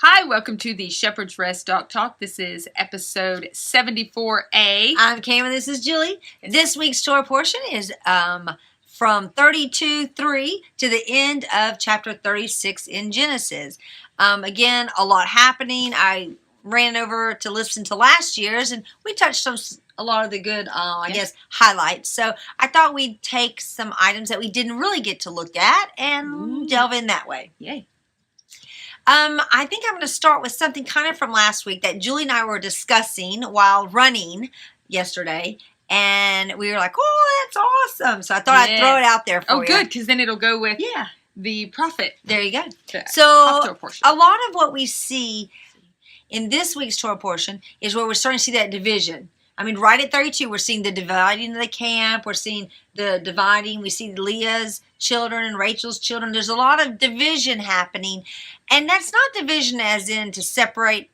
Hi, welcome to the Shepherd's Rest Dog Talk. This is episode 74A. I'm Cam and this is Julie. This week's Torah portion is from 32:3 to the end of chapter 36 in Genesis. Again, a lot happening. I ran over to listen to last year's and we touched on a lot of the good, highlights. So I thought we'd take some items that we didn't really get to look at and delve in that way. Yay. I think I'm going to start with something kind of from last week that Julie and I were discussing while running yesterday. And we were like, oh, that's awesome. So I thought I'd throw it out there for you. Oh, good, because then it'll go with the prophet. There you go. So a lot of what we see in this week's Torah portion is where we're starting to see that division. I mean, right at 32, we're seeing the dividing of the camp. We're seeing the dividing. We see Leah's children and Rachel's children. There's a lot of division happening. And that's not division as in to separate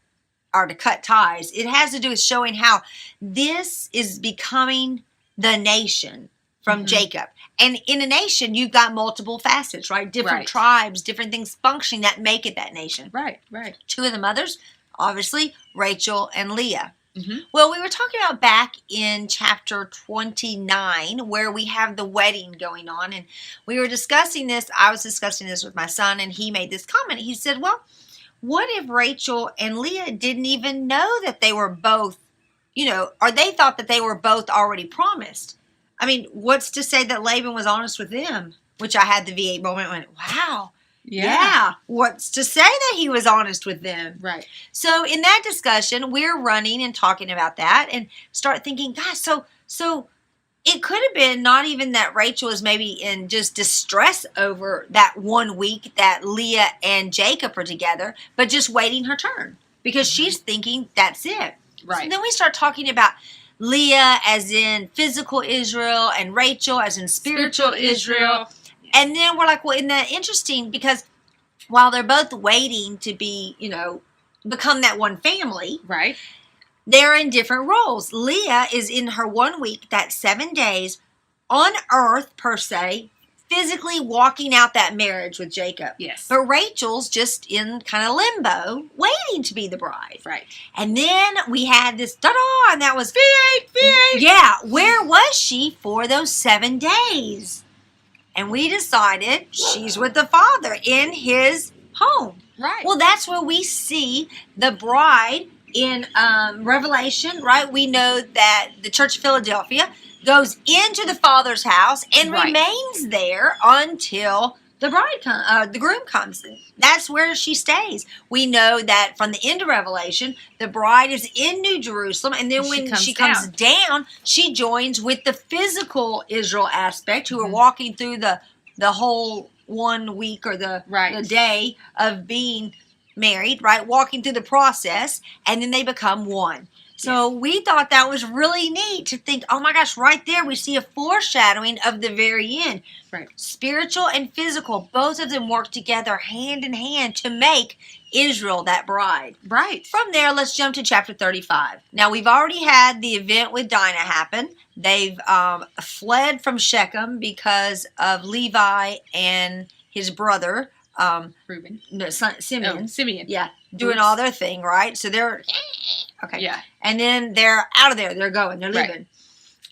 or to cut ties. It has to do with showing how this is becoming the nation from Jacob. And in a nation, you've got multiple facets, right? Different tribes, different things functioning that make it that nation. Right. Two of the mothers, obviously, Rachel and Leah. Well, we were talking about back in chapter 29 where we have the wedding going on, and we were discussing this. I was discussing this with my son, and he made this comment. He said, well, what if Rachel and Leah didn't even know that they were both, or they thought that they were both already promised? I mean, what's to say that Laban was honest with them? Which I had the V8 moment and went, wow. Yeah. What's to say that he was honest with them? Right. So in that discussion, we're running and talking about that and start thinking, gosh, so it could have been not even that Rachel is maybe in just distress over that 1 week that Leah and Jacob are together, but just waiting her turn because she's thinking that's it. Right. So then we start talking about Leah as in physical Israel and Rachel as in spiritual Israel. And then we're like, well, isn't that interesting? Because while they're both waiting to be, become that one family, right? They're in different roles. Leah is in her 1 week, that 7 days on earth, per se, physically walking out that marriage with Jacob. Yes. But Rachel's just in kind of limbo, waiting to be the bride. Right. And then we had this, ta-da, and that was V8. Yeah. Where was she for those 7 days? And we decided she's with the Father in his home. Right. Well, that's where we see the bride in Revelation, right? We know that the Church of Philadelphia goes into the Father's house and remains there until the groom comes. That's where she stays. We know that from the end of Revelation, the bride is in New Jerusalem, and then when she comes down, she joins with the physical Israel aspect, who are walking through the whole 1 week or the day of being married, right? Walking through the process, and then they become one. So we thought that was really neat to think, oh my gosh, right there we see a foreshadowing of the very end. Right. Spiritual and physical, both of them work together hand in hand to make Israel that bride. Right. From there, let's jump to chapter 35. Now, we've already had the event with Dinah happen. They've fled from Shechem because of Levi and his brother, Reuben. No, Simeon. Oh, Simeon. Yeah, doing all their thing, right? So they're... Okay. Yeah. And then they're out of there. They're going. They're leaving. Right.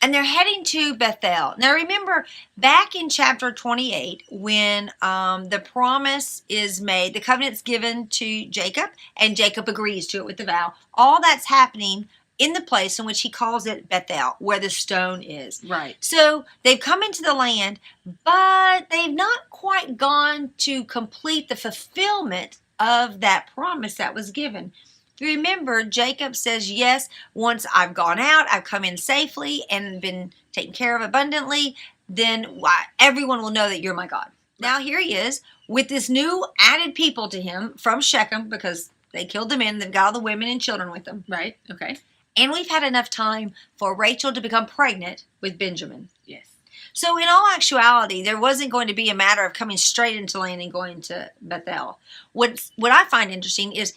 And they're heading to Bethel. Now, remember, back in chapter 28, when the promise is made, the covenant's given to Jacob, and Jacob agrees to it with the vow. All that's happening in the place in which he calls it Bethel, where the stone is. Right. So they've come into the land, but they've not quite gone to complete the fulfillment of that promise that was given. Remember, Jacob says, yes, once I've gone out, I've come in safely and been taken care of abundantly, then everyone will know that you're my God. Now here he is with this new added people to him from Shechem because they killed the men. They've got all the women and children with them. Right. Okay. And we've had enough time for Rachel to become pregnant with Benjamin. Yes. So in all actuality, there wasn't going to be a matter of coming straight into land and going to Bethel. What I find interesting is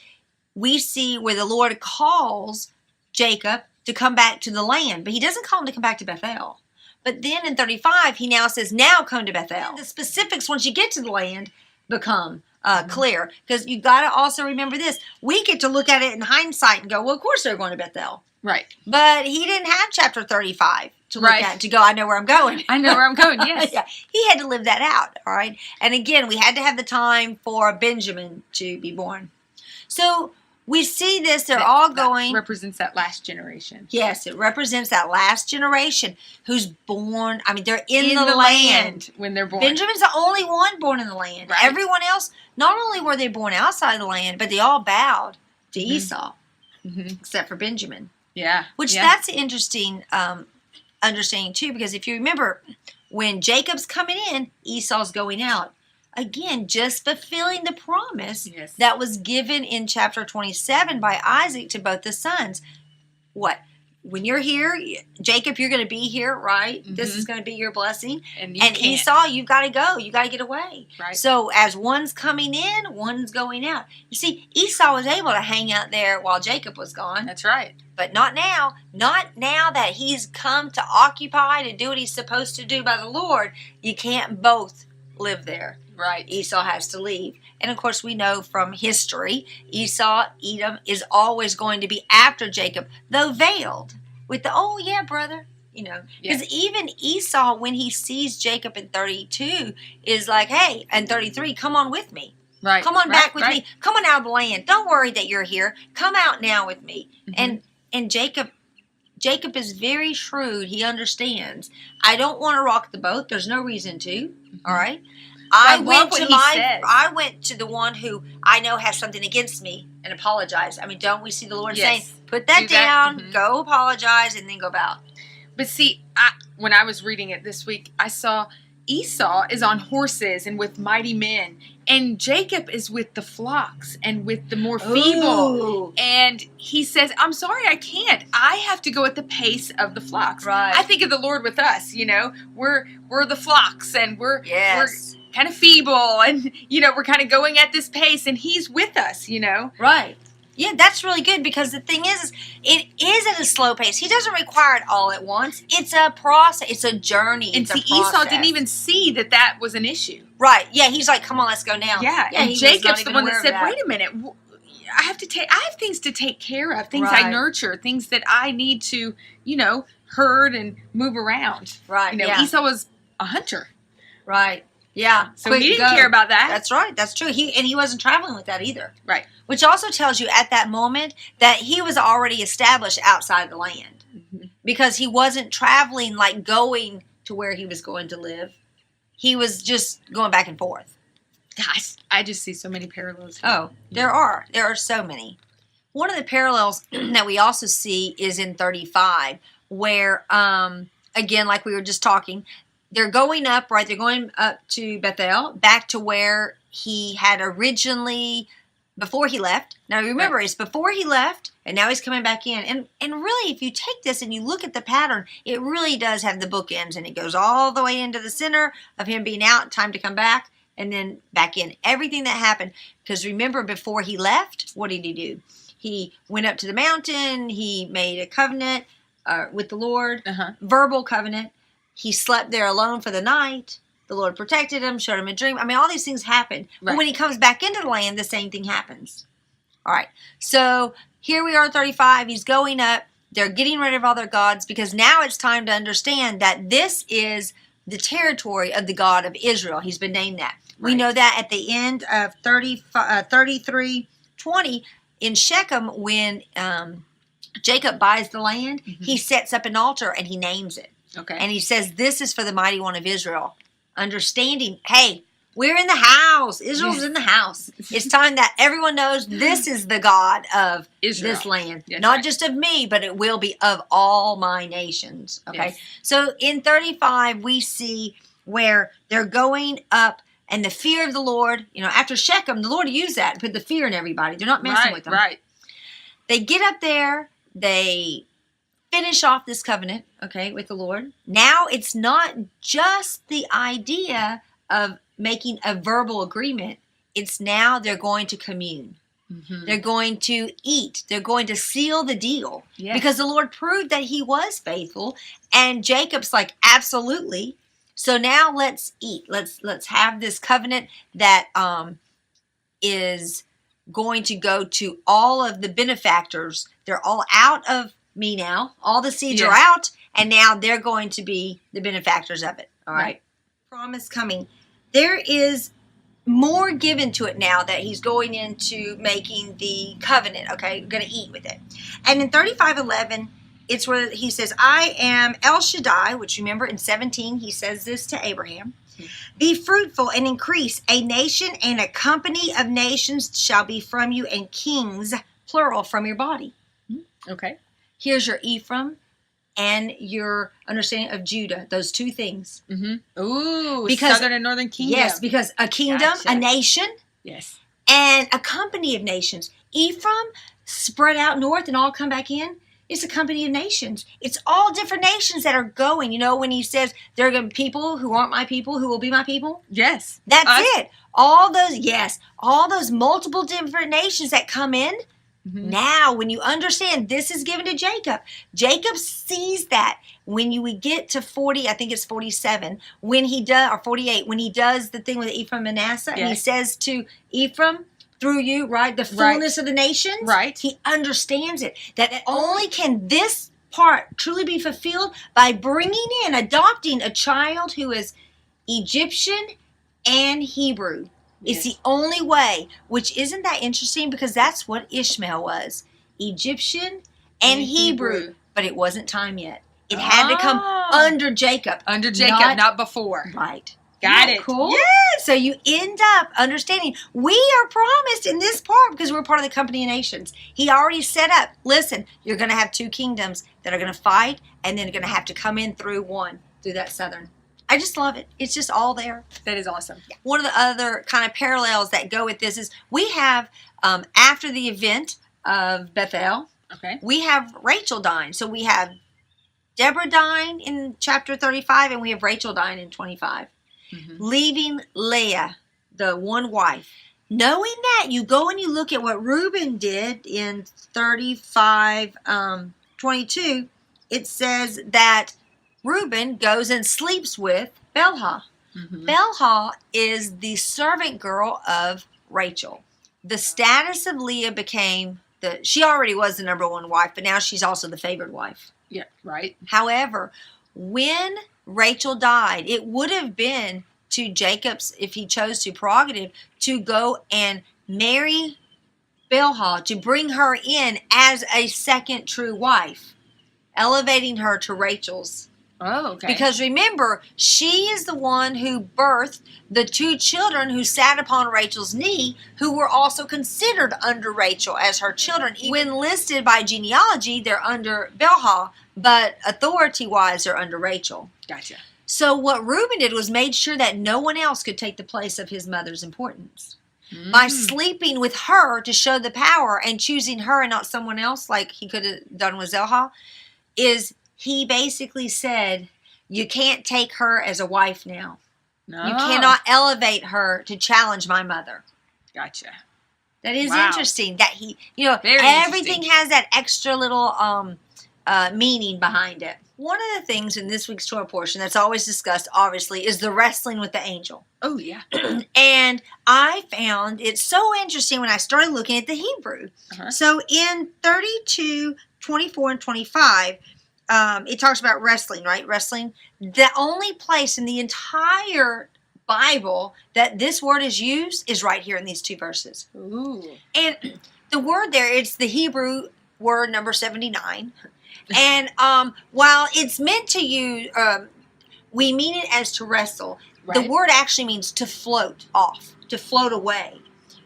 we see where the Lord calls Jacob to come back to the land, but he doesn't call him to come back to Bethel. But then in 35, he now says, now come to Bethel. The specifics, once you get to the land, become clear. Because you got to also remember this. We get to look at it in hindsight and go, well, of course they're going to Bethel. Right. But he didn't have chapter 35 to look Right. at to go, I know where I'm going. I know where I'm going, yes. Yeah. He had to live that out, all right? And again, we had to have the time for Benjamin to be born. So we see this, they're all going. That represents that last generation. Yes, it represents that last generation who's born. I mean, they're in the land when they're born. Benjamin's the only one born in the land. Right. Everyone else, not only were they born outside the land, but they all bowed to Esau, except for Benjamin. Yeah. Which that's an interesting understanding too, because if you remember, when Jacob's coming in, Esau's going out. Again, just fulfilling the promise that was given in chapter 27 by Isaac to both the sons. What? When you're here, Jacob, you're going to be here, right? This is going to be your blessing. And Esau, you've got to go. You got to get away. Right. So as one's coming in, one's going out. You see, Esau was able to hang out there while Jacob was gone. That's right. But not now. Not now that he's come to occupy, to do what he's supposed to do by the Lord. You can't both live there. Right. Esau has to leave. And of course, we know from history, Esau, Edom, is always going to be after Jacob, though veiled with the, oh, yeah, brother. You know, because even Esau, when he sees Jacob in 32, is like, hey, and 33, come on with me. Right. Come on back with me. Come on out of the land. Don't worry that you're here. Come out now with me. And Jacob is very shrewd. He understands. I don't want to rock the boat. There's no reason to. All right. I went to the one who I know has something against me and apologize. I mean, don't we see the Lord saying, put that down, go apologize, and then go about. But see, when I was reading it this week, I saw Esau is on horses and with mighty men, and Jacob is with the flocks and with the more feeble. And he says, I'm sorry, I can't. I have to go at the pace of the flocks. Right. I think of the Lord with us, you know. We're the flocks, and we're kind of feeble, and, you know, we're kind of going at this pace, and he's with us, you know. Right. Yeah, that's really good, because the thing is it is at a slow pace. He doesn't require it all at once. It's a process. It's a journey. And see, Esau didn't even see that was an issue. Right. Yeah, he's like, come on, let's go now. Yeah, and Jacob's the one that said, wait a minute, I have things to take care of, things I nurture, things that I need to, you know, herd and move around. Right. You know, Esau was a hunter. Right. Yeah. So he didn't care about that. That's right. That's true. He wasn't traveling with that either. Right. Which also tells you at that moment that he was already established outside the land. Because he wasn't traveling like going to where he was going to live. He was just going back and forth. Gosh, I just see so many parallels here. Oh, there are. There are so many. One of the parallels that we also see is in 35, where, again, like we were just talking, they're going up, right? They're going up to Bethel, back to where he had originally, before he left. Now, remember, it's before he left, and now he's coming back in. And really, if you take this and you look at the pattern, it really does have the bookends, and it goes all the way into the center of him being out, time to come back, and then back in. Everything that happened, because remember, before he left, what did he do? He went up to the mountain, he made a covenant with the Lord, verbal covenant. He slept there alone for the night. The Lord protected him, showed him a dream. I mean, all these things happened. But when he comes back into the land, the same thing happens. All right. So here we are at 35. He's going up. They're getting rid of all their gods, because now it's time to understand that this is the territory of the God of Israel. He's been named that. We know that at the end of 33:20 in Shechem, when Jacob buys the land, he sets up an altar and he names it. Okay. And he says, this is for the mighty one of Israel. Understanding, hey, we're in the house. Israel's in the house. It's time that everyone knows this is the God of this land. Yes, not just of me, but it will be of all my nations. Okay. Yes. So in 35, we see where they're going up, and the fear of the Lord, you know, after Shechem, the Lord used that to put the fear in everybody. They're not messing with them. Right. They get up there. They finish off this covenant, okay, with the Lord. Now it's not just the idea of making a verbal agreement. It's now they're going to commune. They're going to eat. They're going to seal the deal. Yes. Because the Lord proved that he was faithful. And Jacob's like, absolutely. So now let's eat. Let's have this covenant that is going to go to all of the benefactors. They're all out of me now. All the seeds are out, and now they're going to be the benefactors of it. All right. Promise coming. There is more given to it now that he's going into making the covenant. Okay, we're going to eat with it. And in 35:11, it's where he says, I am El Shaddai, which remember in 17, he says this to Abraham. Be fruitful and increase. A nation and a company of nations shall be from you, and kings, plural, from your body. Okay. Here's your Ephraim and your understanding of Judah. Those two things. Mm-hmm. Ooh, because, southern and northern kingdom. Yes, because a kingdom, a nation, yes, and a company of nations. Ephraim spread out north and all come back in. It's a company of nations. It's all different nations that are going. You know, when he says there are going to be people who aren't my people, who will be my people? Yes. That's it. All those multiple different nations that come in. Mm-hmm. Now, when you understand this is given to Jacob, Jacob sees that when we get to 40, I think it's 47, when he does, or 48, when he does the thing with Ephraim and Manasseh, and he says to Ephraim, through you, right? The fullness of the nations. Right. He understands it. That only can this part truly be fulfilled by bringing in, adopting a child who is Egyptian and Hebrew. It's the only way, which isn't that interesting because that's what Ishmael was. Egyptian and Hebrew. But it wasn't time yet. It had to come under Jacob. Under Jacob, not before. Right. Got it. Cool. Yeah. So you end up understanding we are promised in this part because we're part of the company of nations. He already set up. Listen, you're going to have two kingdoms that are going to fight, and then they're going to have to come in through that southern. I just love it. It's just all there. That is awesome. Yeah. One of the other kind of parallels that go with this is we have after the event of Bethel, we have Rachel dying. So we have Deborah dying in chapter 35, and we have Rachel dying in 25. Mm-hmm. Leaving Leah, the one wife. Knowing that, you go and you look at what Reuben did in 35:22. It says that Reuben goes and sleeps with Bilhah. Mm-hmm. Bilhah is the servant girl of Rachel. The status of Leah became she already was the number one wife, but now she's also the favored wife. Yeah, right. However, when Rachel died, it would have been to Jacob's, if he chose to, prerogative to go and marry Bilhah, to bring her in as a second true wife, elevating her to Rachel's. Oh, okay. Because remember, she is the one who birthed the two children who sat upon Rachel's knee, who were also considered under Rachel as her children. When listed by genealogy, they're under Bilhah, but authority-wise, they're under Rachel. Gotcha. So what Reuben did was made sure that no one else could take the place of his mother's importance. Mm. By sleeping with her to show the power and choosing her and not someone else like he could have done with Zilpah, is he basically said, you can't take her as a wife now. No. You cannot elevate her to challenge my mother. Gotcha. That is interesting. That he, very everything has that extra little meaning behind it. One of the things in this week's Torah portion that's always discussed, obviously, is the wrestling with the angel. Oh, yeah. And I found it so interesting when I started looking at the Hebrew. Uh-huh. So in 32:24 and 25, it talks about wrestling, right? Wrestling. The only place in the entire Bible that this word is used is right here in these two verses. Ooh. And the word there, it's the Hebrew word number 79. And while it's meant to use, we mean it as to wrestle. Right. The word actually means to float off, to float away,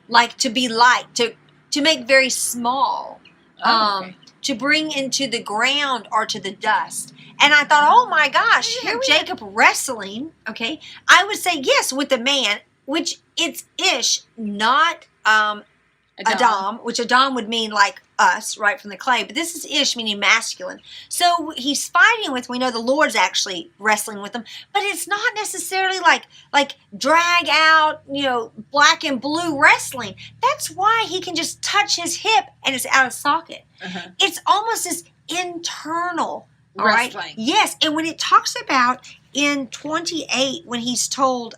like to be light, to make very small, to bring into the ground or to the dust. And I thought, oh my gosh, here Jacob wrestling. Okay, I would say yes with the man, which it's Ish, not Adam, which Adam would mean like us, right, from the clay. But this is Ish, meaning masculine. So he's fighting with, we know the Lord's actually wrestling with him, but it's not necessarily like drag out, black and blue wrestling. That's why he can just touch his hip and it's out of socket. Uh-huh. It's almost this internal, all right? Wrestling. Yes, and when it talks about in 28, when he's told,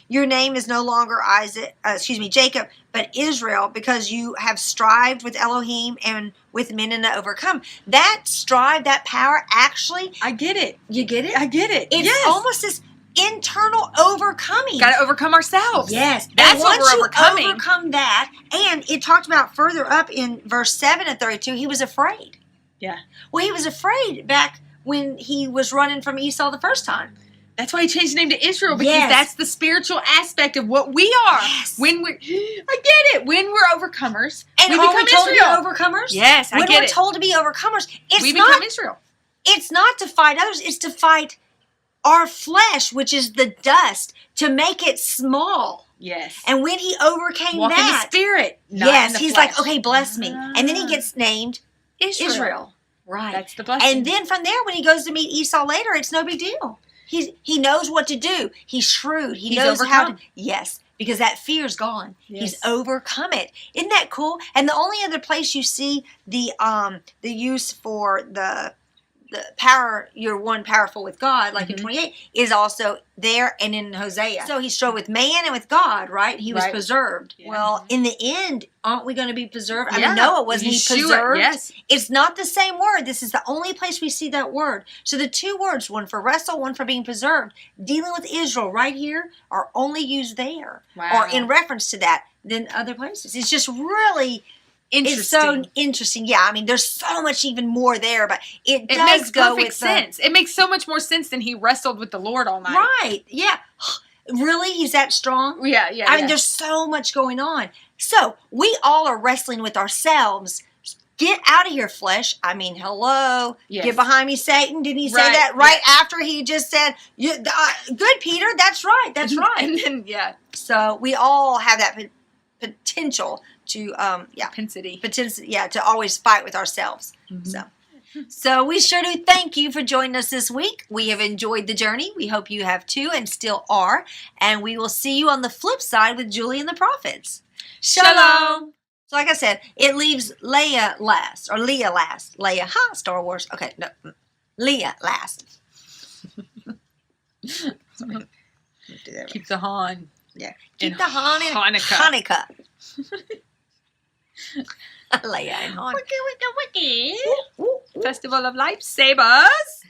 your name is no longer Jacob, but Israel, because you have strived with Elohim and with men and overcome. That strive, that power, actually, I get it. You get it? I get it. It's almost this internal overcoming. Got to overcome ourselves. Yes. That's what we're overcoming. Overcome that, and it talked about further up in verse 7 of 32, he was afraid. Yeah. Well, he was afraid back when he was running from Esau the first time. That's why he changed the name to Israel, because that's the spiritual aspect of what we are. Yes. I get it. When we're overcomers, and we are become we told Israel. to be overcomers? Yes, I when get we're it. told to be overcomers, we become Israel. It's not to fight others. It's to fight our flesh, which is the dust, to make it small. Yes. And when he overcame Walk in the spirit. Not in the he's flesh. like, okay, bless me. And then he gets named Israel. Right. That's the blessing. And then from there, when he goes to meet Esau later, it's no big deal. He knows what to do. He's shrewd. He knows how to. Yes, because that fear's gone. Yes. He's overcome it. Isn't that cool? And the only other place you see the use for the power, you're one powerful with God, like in 28, is also there and in Hosea. So he strove with man and with God, right? He was preserved. Yeah. Well, in the end, aren't we going to be preserved? I mean, Noah, wasn't he preserved? Yes. It's not the same word. This is the only place we see that word. So the two words, one for wrestle, one for being preserved, dealing with Israel right here, are only used there. Wow. Or in reference to that than other places. It's just really... Interesting. It's so interesting. Yeah, I mean, there's so much even more there, but it does makes go perfect with sense. It makes so much more sense than he wrestled with the Lord all night. Right, yeah. Really? He's that strong? Yeah. I mean, there's so much going on. So, we all are wrestling with ourselves. Get out of here, flesh. I mean, hello. Yes. Get behind me, Satan. Didn't he say that right after he just said, good, Peter, that's right, that's right. And then, So, we all have that potential to to always fight with ourselves. So we sure do thank you for joining us this week. We have enjoyed the journey. We hope you have too, and still are. And we will see you on the flip side with Julie and the prophets. Shalom. So like I said, it leaves Leah last. Leah, Star Wars. Okay, no, Leah last. Keep the Han. Yeah, keep the Han in Hanukkah. Leia and Han. Wiki. Festival of Lightsabers.